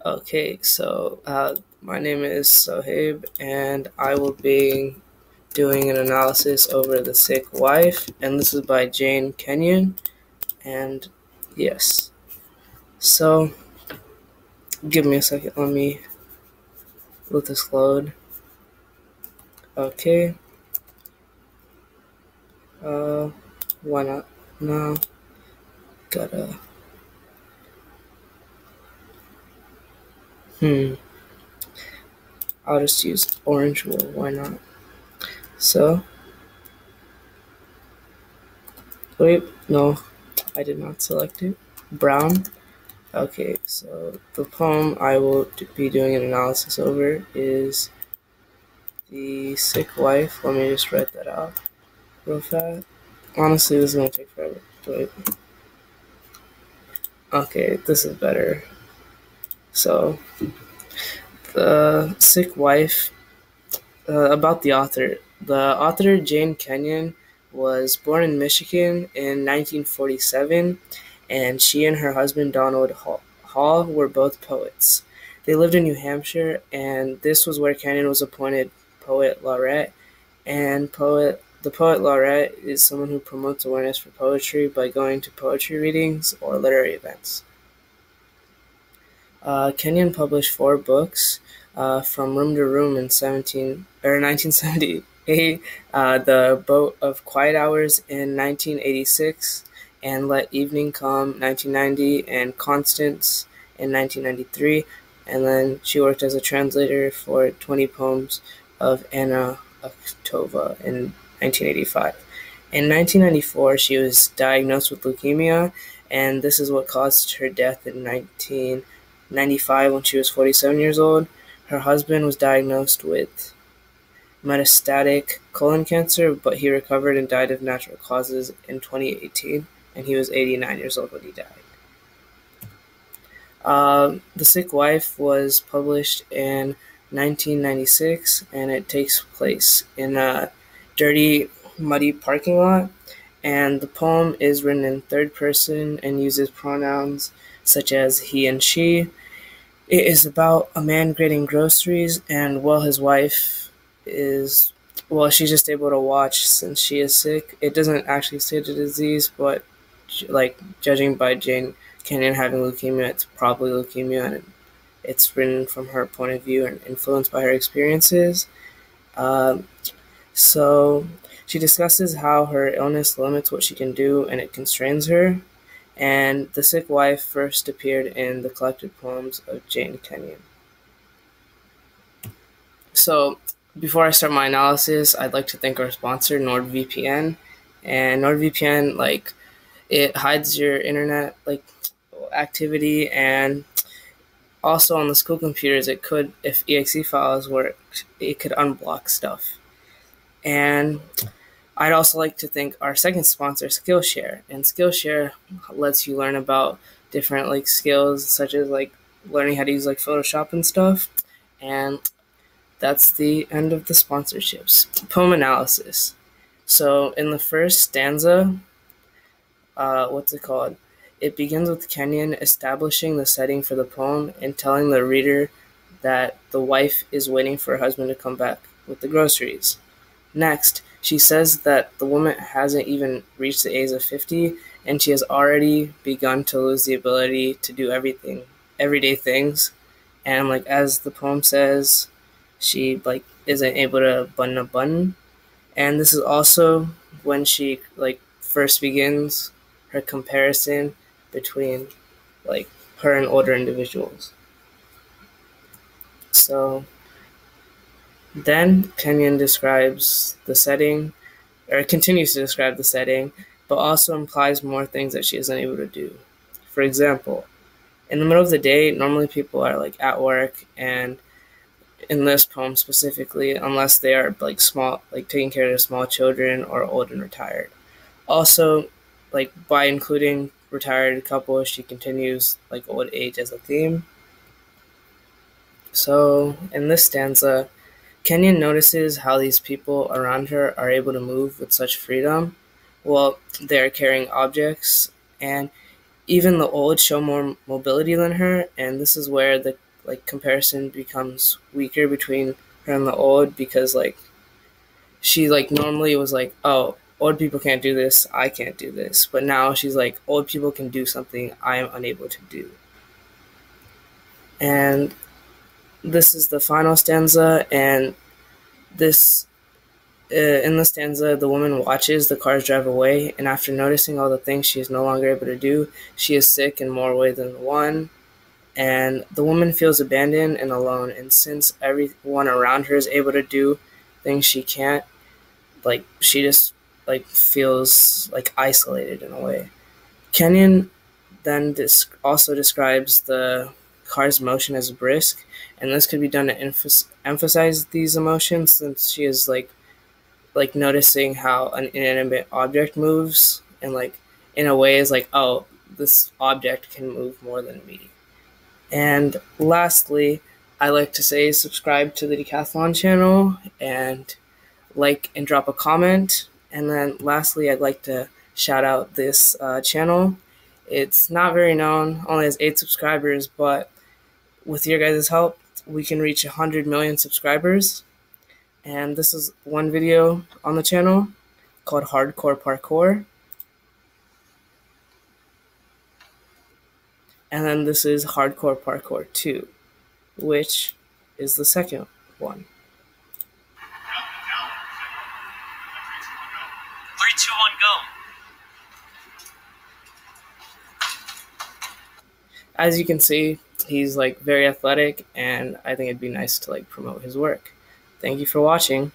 Okay, so my name is Sohaib, and I will be doing an analysis over The Sick Wife, and this is by Jane Kenyon. And yes, so give me a second, let me let this load. Okay, uh, why not? No, gotta, hmm, I'll just use orange wool, why not? So, wait, no, I did not select it. Brown. Okay, so the poem I will be doing an analysis over is The Sick Wife. Let me just write that out real fast. Honestly, this is going to take forever. Wait. Okay, this is better. So, The Sick Wife, about the author. The author, Jane Kenyon, was born in Michigan in 1947, and she and her husband, Donald Hall, were both poets. They lived in New Hampshire, and this was where Kenyon was appointed poet laureate. And the poet laureate is someone who promotes awareness for poetry by going to poetry readings or literary events. Kenyon published four books, From Room to Room in 1978, The Boat of Quiet Hours in 1986, and Let Evening Come 1990, and Constance in 1993. And then she worked as a translator for 20 poems of Anna Akhmatova in 1985. In 1994, she was diagnosed with leukemia, and this is what caused her death in 1995 when she was 47 years old. Her husband was diagnosed with metastatic colon cancer, but he recovered and died of natural causes in 2018, and he was 89 years old when he died. The Sick Wife was published in 1996, and it takes place in a dirty, muddy parking lot. And the poem is written in third person and uses pronouns such as he and she. It is about a man grading groceries, and while his wife is, well, she's just able to watch since she is sick. It doesn't actually state the disease, but like judging by Jane Kenyon having leukemia, it's probably leukemia, and it's written from her point of view and influenced by her experiences. Um, so she discusses how her illness limits what she can do and it constrains her. And The Sick Wife first appeared in the collected poems of Jane Kenyon. So before I start my analysis, I'd like to thank our sponsor, NordVPN. And NordVPN, like, it hides your internet like activity, and also on the school computers, it could, if exe files worked, it could unblock stuff. And I'd also like to thank our second sponsor, Skillshare. And Skillshare lets you learn about different like skills, such as like learning how to use like Photoshop and stuff. And that's the end of the sponsorships. Poem analysis. So in the first stanza, what's it called? It begins with Kenyon establishing the setting for the poem and telling the reader that the wife is waiting for her husband to come back with the groceries. Next, she says that the woman hasn't even reached the age of 50, and she has already begun to lose the ability to do everyday things. And like as the poem says, she like isn't able to button a button. And this is also when she like first begins her comparison between like her and older individuals. So then Kenyon describes the setting, or continues to describe the setting, but also implies more things that she isn't able to do. For example, in the middle of the day, normally people are like at work, and in this poem specifically, unless they are like small, like taking care of their small children or old and retired. Also, like by including retired couples, she continues like old age as a theme. So in this stanza, Kenyon notices how these people around her are able to move with such freedom while they are carrying objects, and even the old show more mobility than her, and this is where the like comparison becomes weaker between her and the old, because like she like normally was like, oh, old people can't do this, I can't do this, but now she's like, old people can do something I am unable to do. And this is the final stanza, and this in the stanza, the woman watches the cars drive away, and after noticing all the things she is no longer able to do, she is sick in more ways than one. And the woman feels abandoned and alone, and since everyone around her is able to do things she can't, like she just like feels like isolated in a way. Kenyon then also describes the car's motion as brisk, and this could be done to emphasize these emotions, since she is like noticing how an inanimate object moves, and like in a way is like, oh, this object can move more than me. And lastly, I like to say subscribe to the Decathlon channel and like and drop a comment. And then lastly, I'd like to shout out this channel. It's not very known, only has 8 subscribers, but with your guys' help, we can reach 100 million subscribers. And this is one video on the channel called Hardcore Parkour. And then this is Hardcore Parkour 2, which is the second one. 3, 2, 1, go. As you can see, he's like very athletic, and I think it'd be nice to like promote his work. Thank you for watching.